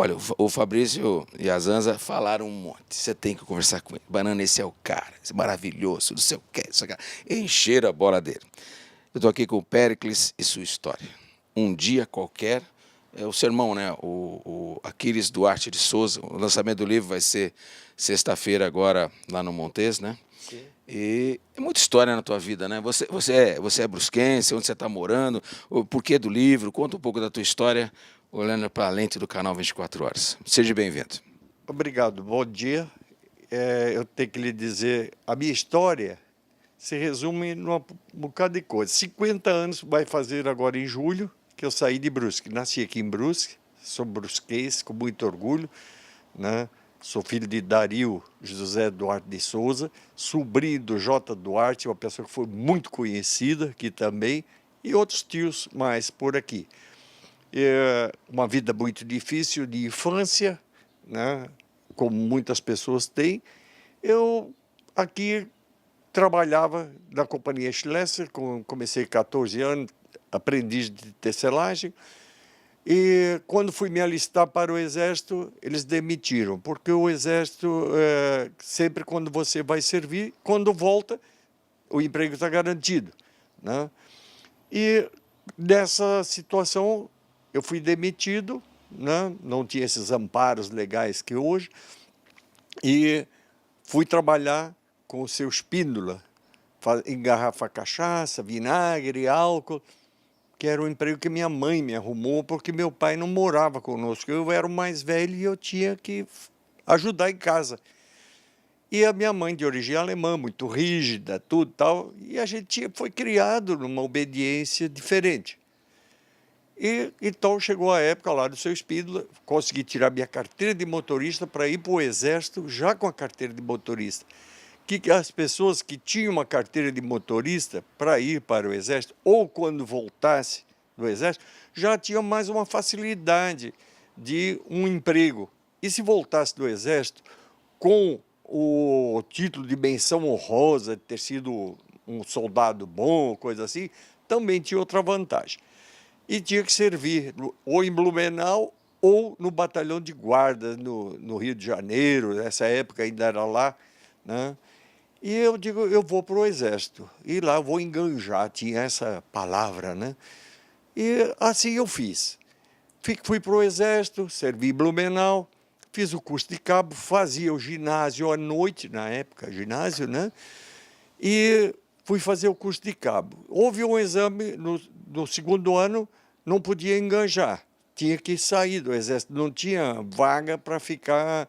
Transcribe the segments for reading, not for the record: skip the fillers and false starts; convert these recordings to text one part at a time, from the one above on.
Olha, o Fabrício e a Zanza falaram um monte. Você tem que conversar com ele. Banana, esse é o cara. Esse maravilhoso, não sei o que. Encheram a bola dele. Eu estou aqui com o Péricles e sua história. Um dia qualquer, é o sermão, né? O Aquiles Duarte de Souza. O lançamento do livro vai ser sexta-feira agora lá no Montes, né? Sim. E é muita história na tua vida, né? Você é brusquense, onde você está morando, o porquê do livro. Conta um pouco da tua história, olhando para a lente do canal 24 Horas. Seja bem-vindo. Obrigado, bom dia. Eu tenho que lhe dizer, a minha história se resume num bocado de coisa. 50 anos vai fazer agora em julho, que eu saí de Brusque. Nasci aqui em Brusque, sou brusquense, com muito orgulho, né? Sou filho de Dario José Duarte de Souza, sobrinho do J. Duarte, uma pessoa que foi muito conhecida aqui também, e outros tios mais por aqui. Uma vida muito difícil de infância, né? Como muitas pessoas têm. Eu aqui trabalhava na companhia Schlesser, comecei 14 anos, aprendiz de tecelagem, e quando fui me alistar para o Exército, eles demitiram, porque o Exército, sempre quando você vai servir, quando volta, o emprego está garantido, né? E nessa situação, eu fui demitido, né? Não tinha esses amparos legais que hoje, e fui trabalhar com o seu Espíndola, engarrafar cachaça, vinagre, álcool, que era um emprego que minha mãe me arrumou, porque meu pai não morava conosco. Eu era o mais velho e eu tinha que ajudar em casa. E a minha mãe, de origem alemã, muito rígida, tudo tal, e a gente foi criado numa obediência diferente. E então chegou a época lá do seu Espíndola, consegui tirar minha carteira de motorista para ir para o Exército já com a carteira de motorista. Que as pessoas que tinham uma carteira de motorista para ir para o Exército, ou quando voltasse do Exército, já tinham mais uma facilidade de um emprego. E se voltasse do Exército com o título de menção honrosa, de ter sido um soldado bom, coisa assim, também tinha outra vantagem. E tinha que servir ou em Blumenau ou no batalhão de guarda no Rio de Janeiro, nessa época ainda era lá, né? E eu digo, eu vou para o Exército, e lá eu vou enganjar, tinha essa palavra, né? E assim eu fiz. Fui para o Exército, servi em Blumenau, fiz o curso de cabo, fazia o ginásio à noite, na época, ginásio, né? E fui fazer o curso de cabo. Houve um exame no segundo ano, não podia enganjar, tinha que sair do Exército, não tinha vaga para ficar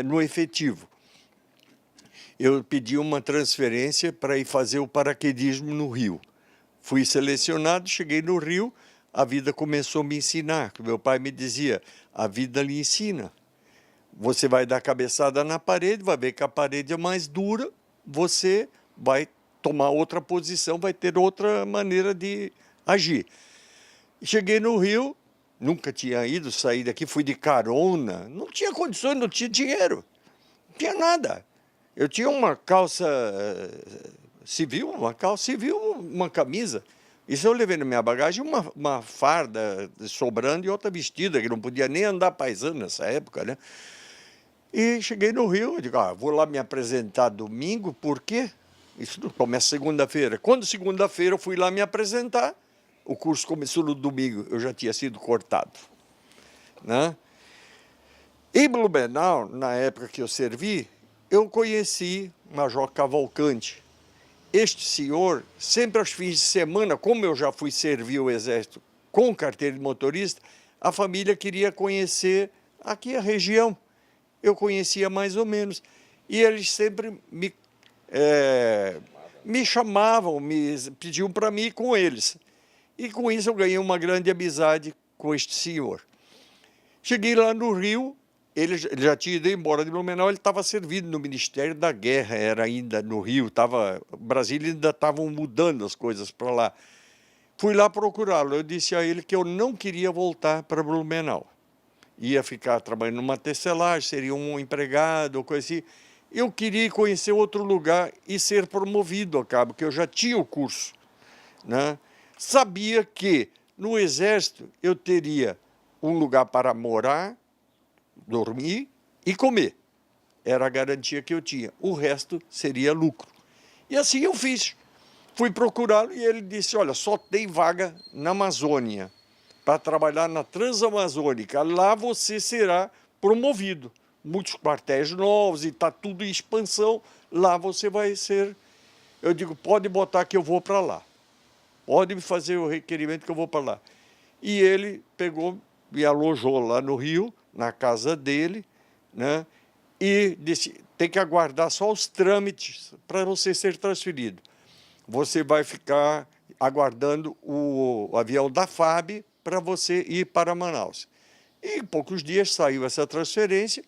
no efetivo. Eu pedi uma transferência para ir fazer o paraquedismo no Rio. Fui selecionado, cheguei no Rio, a vida começou a me ensinar. Meu pai me dizia, a vida lhe ensina. Você vai dar cabeçada na parede, vai ver que a parede é mais dura, você vai tomar outra posição, vai ter outra maneira de agir. Cheguei no Rio, nunca tinha ido, saí daqui, fui de carona, não tinha condições, não tinha dinheiro, não tinha nada. Eu tinha uma calça civil, uma camisa. Isso eu levei na minha bagagem, uma farda sobrando e outra vestida, que não podia nem andar paisano nessa época, né? E cheguei no Rio, eu digo, vou lá me apresentar domingo, por quê? Isso começa segunda-feira. Quando segunda-feira eu fui lá me apresentar, o curso começou no domingo, eu já tinha sido cortado, né? Em Blumenau, na época que eu servi, eu conheci Major Cavalcante. Este senhor, sempre aos fins de semana, como eu já fui servir o Exército com carteira de motorista, a família queria conhecer aqui a região. Eu conhecia mais ou menos. E eles sempre me chamavam, me pediam para mim ir com eles. E com isso eu ganhei uma grande amizade com este senhor. Cheguei lá no Rio, ele já tinha ido embora de Blumenau, ele estava servindo no Ministério da Guerra, era ainda no Rio, Brasília ainda estavam mudando as coisas para lá. Fui lá procurá-lo, eu disse a ele que eu não queria voltar para Blumenau. Ia ficar trabalhando numa tecelagem, seria um empregado, ou coisa assim. Eu queria conhecer outro lugar e ser promovido a cabo, porque eu já tinha o curso, né? Sabia que no Exército eu teria um lugar para morar, dormir e comer. Era a garantia que eu tinha. O resto seria lucro. E assim eu fiz. Fui procurá-lo e ele disse, olha, só tem vaga na Amazônia para trabalhar na Transamazônica. Lá você será promovido. Muitos quartéis novos e está tudo em expansão. Lá você vai ser... Eu digo, pode botar que eu vou para lá. Pode me fazer o requerimento que eu vou para lá. E ele pegou, me alojou lá no Rio, na casa dele, né? E disse, tem que aguardar só os trâmites para você ser transferido. Você vai ficar aguardando o avião da FAB para você ir para Manaus. E em poucos dias saiu essa transferência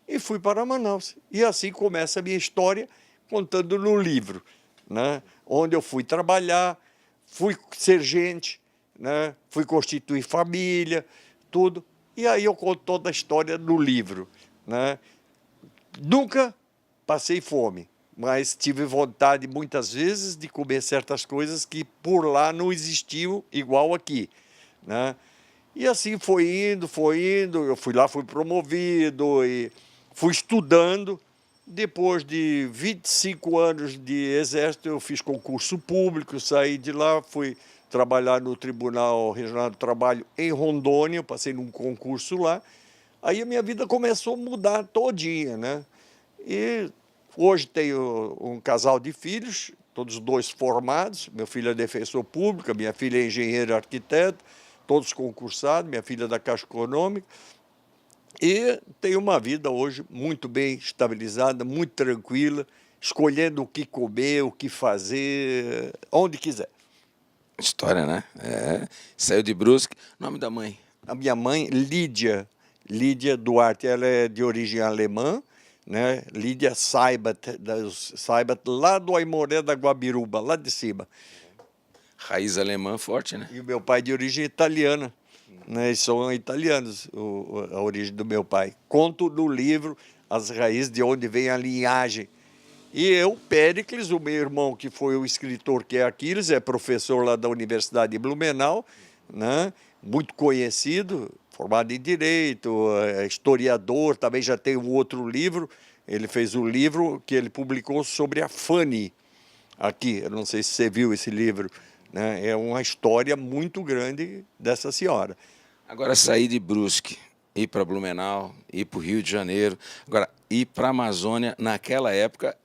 e fui para Manaus. E assim começa a minha história, contando no livro, né? Onde eu fui trabalhar, fui ser gente, né? Fui constituir família, tudo. E aí eu conto toda a história no livro, né? Nunca passei fome, mas tive vontade muitas vezes de comer certas coisas que por lá não existiam igual aqui, né? E assim foi indo, eu fui lá, fui promovido e fui estudando. Depois de 25 anos de exército, eu fiz concurso público, saí de lá, fui trabalhar no Tribunal Regional do Trabalho em Rondônia, eu passei num concurso lá. Aí a minha vida começou a mudar todinha, né? E hoje tenho um casal de filhos, todos dois formados. Meu filho é defensor público, minha filha é engenheira arquiteta, todos concursados, minha filha é da Caixa Econômica. E tenho uma vida hoje muito bem estabilizada, muito tranquila, escolhendo o que comer, o que fazer, onde quiser. História, né? É. Saiu de Brusque. Nome da mãe? A minha mãe, Lídia Duarte, ela é de origem alemã, né? Lídia Seibat, lá do Aimoré da Guabiruba, lá de cima. Raiz alemã forte, né? E o meu pai de origem italiana, né? Eles são italianos, a origem do meu pai. Conto no livro as raízes de onde vem a linhagem. E eu, Péricles, o meu irmão, que foi o escritor que é Aquiles, é professor lá da Universidade de Blumenau, né? Muito conhecido, formado em Direito, historiador, também já tem um outro livro. Ele fez um livro que ele publicou sobre a Fanny, aqui, eu não sei se você viu esse livro, né? É uma história muito grande dessa senhora. Agora, sair de Brusque, ir para Blumenau, ir para o Rio de Janeiro, agora, ir para a Amazônia, naquela época,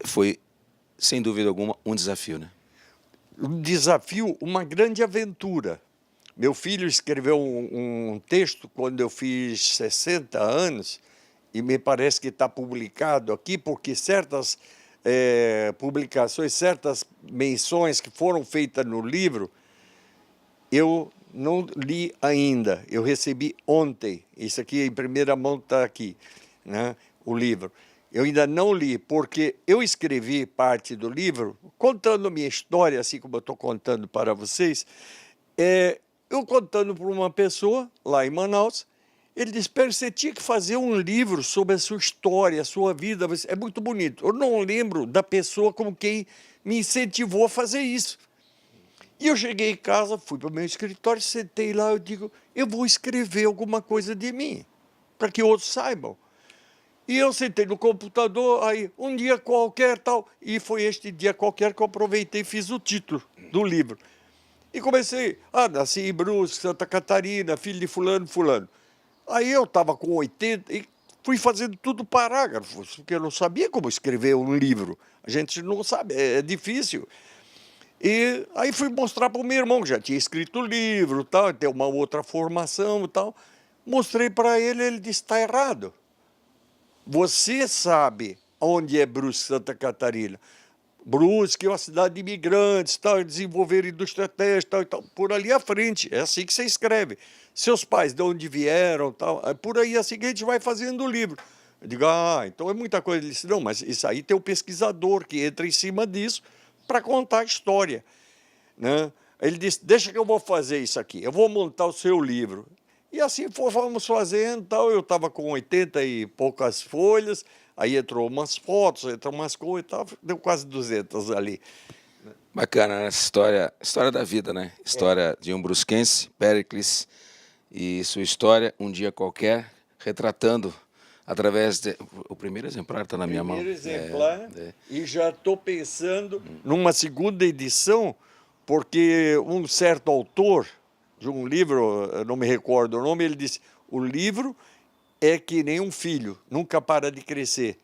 foi, sem dúvida alguma, um desafio, né? Um desafio, uma grande aventura. Meu filho escreveu um texto quando eu fiz 60 anos, e me parece que está publicado aqui, porque certas publicações, certas menções que foram feitas no livro, eu não li ainda. Eu recebi ontem. Isso aqui, em primeira mão, está aqui, né, o livro. Eu ainda não li, porque eu escrevi parte do livro contando a minha história, assim como eu estou contando para vocês. Eu contando para uma pessoa lá em Manaus, ele disse, Pedro, você tinha que fazer um livro sobre a sua história, a sua vida, é muito bonito. Eu não lembro da pessoa como quem me incentivou a fazer isso. E eu cheguei em casa, fui para o meu escritório, sentei lá, eu digo, eu vou escrever alguma coisa de mim, para que outros saibam. E eu sentei no computador, aí um dia qualquer tal, e foi este dia qualquer que eu aproveitei e fiz o título do livro. E comecei, nasci em Brusque, Santa Catarina, filho de fulano, fulano. Aí eu estava com 80 e fui fazendo tudo parágrafos, porque eu não sabia como escrever um livro. A gente não sabe, é difícil. E aí fui mostrar para o meu irmão, que já tinha escrito o livro, tal, tem uma outra formação e tal. Mostrei para ele, ele disse, está errado. Você sabe onde é Brusque, Santa Catarina. Brusque é uma cidade de imigrantes, tal, desenvolver indústria têxtil, tal, e tal. Por ali à frente, é assim que você escreve. Seus pais, de onde vieram, tal, é por aí assim que a gente vai fazendo o livro. Eu digo, então é muita coisa. Ele disse, não, mas isso aí tem um pesquisador que entra em cima disso para contar a história, né? Ele disse, deixa que eu vou fazer isso aqui, eu vou montar o seu livro. E assim fomos fazendo, tal. Eu estava com 80 e poucas folhas, aí entrou umas fotos, entrou umas coisas e tal, deu quase 200 ali. Bacana essa história da vida, né? História de um brusquense, Péricles, e sua história, um dia qualquer, retratando através de... O primeiro exemplar está na minha mão. Primeiro exemplar, e já estou pensando numa segunda edição, porque um certo autor de um livro, eu não me recordo o nome, ele disse, o livro é que nem um filho, nunca para de crescer.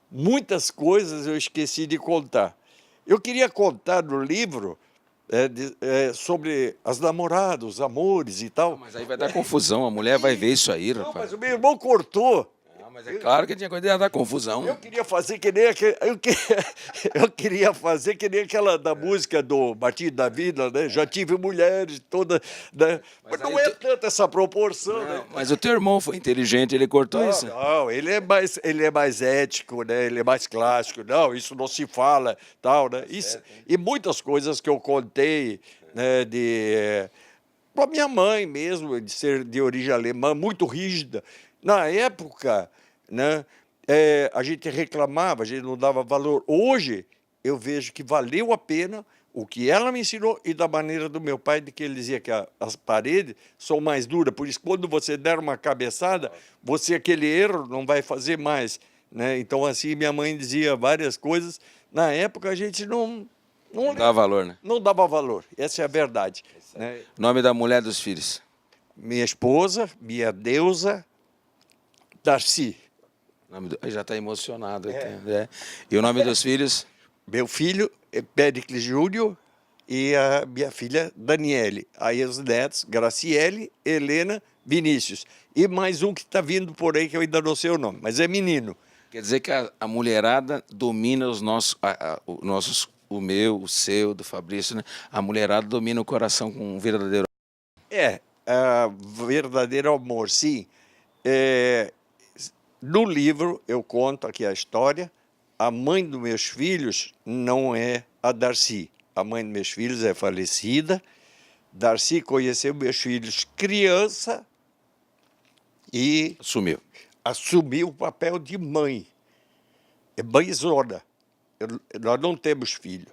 Muitas coisas eu esqueci de contar. Eu queria contar no livro sobre as namoradas, os amores e tal. Mas aí vai dar confusão, a mulher vai ver isso aí, Não, rapaz. mas o meu irmão cortou. Mas é claro que tinha coisa de dar confusão. Eu queria fazer que nem eu queria fazer que nem aquela da música do Partido da Vida, né? Já tive mulheres toda, né? Mas não é tanta essa proporção, né? Mas o teu irmão foi inteligente, ele cortou isso. Não, ele é mais ético, né? Ele é mais clássico. Não, isso não se fala, tal, né? Isso, e muitas coisas que eu contei, né, com a minha mãe mesmo, de ser de origem alemã, muito rígida. Na época, né, a gente reclamava, a gente não dava valor. Hoje, eu vejo que valeu a pena o que ela me ensinou e da maneira do meu pai, de que ele dizia que as paredes são mais duras. Por isso, quando você der uma cabeçada, você aquele erro não vai fazer mais, né? Então, assim, minha mãe dizia várias coisas. Na época, a gente não dava valor, né? Não dava valor. Essa é a verdade. Né? Nome da mulher dos filhos? Minha esposa, minha deusa, Darcy. Já está emocionado. E o nome dos filhos? Meu filho é Péricles Júnior e a minha filha Daniele. Aí os netos, Graciele, Helena, Vinícius. E mais um que está vindo por aí, que eu ainda não sei o nome, mas é menino. Quer dizer que a mulherada domina os nossos, o meu, o seu, do Fabrício, né? A mulherada domina o coração com um verdadeiro... Verdadeiro amor, sim. No livro, eu conto aqui a história. A mãe dos meus filhos não é a Darcy. A mãe dos meus filhos é falecida. Darcy conheceu meus filhos criança e... Assumiu o papel de mãe. É mãezona. Nós não temos filho.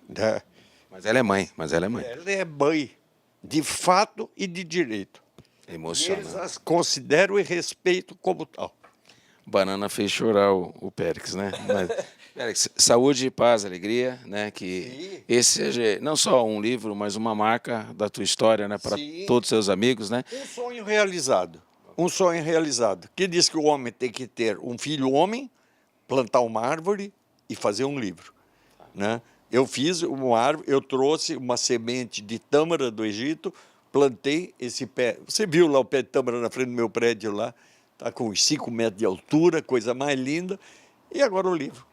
Né? Mas ela é mãe, Ela é mãe, de fato e de direito. Emocionante. Eles as consideram e respeitam como tal. Banana fez chorar o Péricles, né? Mas, Péricles, saúde, paz, alegria, né? Que esse seja não só um livro, mas uma marca da tua história, né? Para todos os seus amigos, né? Um sonho realizado. Um sonho realizado. Que diz que o homem tem que ter um filho homem, plantar uma árvore e fazer um livro, né? Eu fiz uma árvore, eu trouxe uma semente de tâmara do Egito, plantei esse pé. Você viu lá o pé de tâmara na frente do meu prédio lá? Está com uns 5 metros de altura, coisa mais linda. E agora o livro.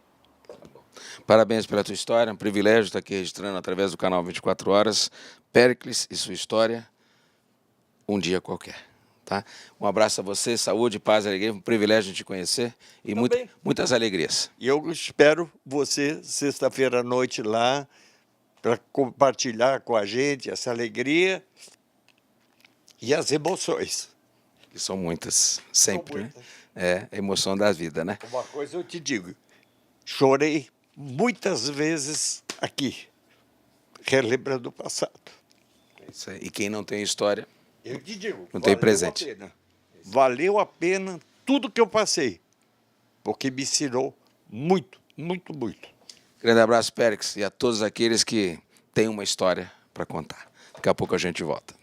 Parabéns pela tua história, um privilégio estar aqui registrando através do canal 24 Horas, Péricles e sua história, um dia qualquer. Tá? Um abraço a você, saúde, paz, alegria, um privilégio de te conhecer e muitas alegrias. E eu espero você sexta-feira à noite lá para compartilhar com a gente essa alegria e as emoções. Que são muitas, sempre, né? É a emoção da vida, né? Uma coisa eu te digo, chorei muitas vezes aqui, relembrando o passado. Isso aí. E quem não tem história, eu te digo, não tem presente. Valeu a pena tudo que eu passei, porque me ensinou muito, muito, muito. Grande abraço, Péricles, e a todos aqueles que têm uma história para contar. Daqui a pouco a gente volta.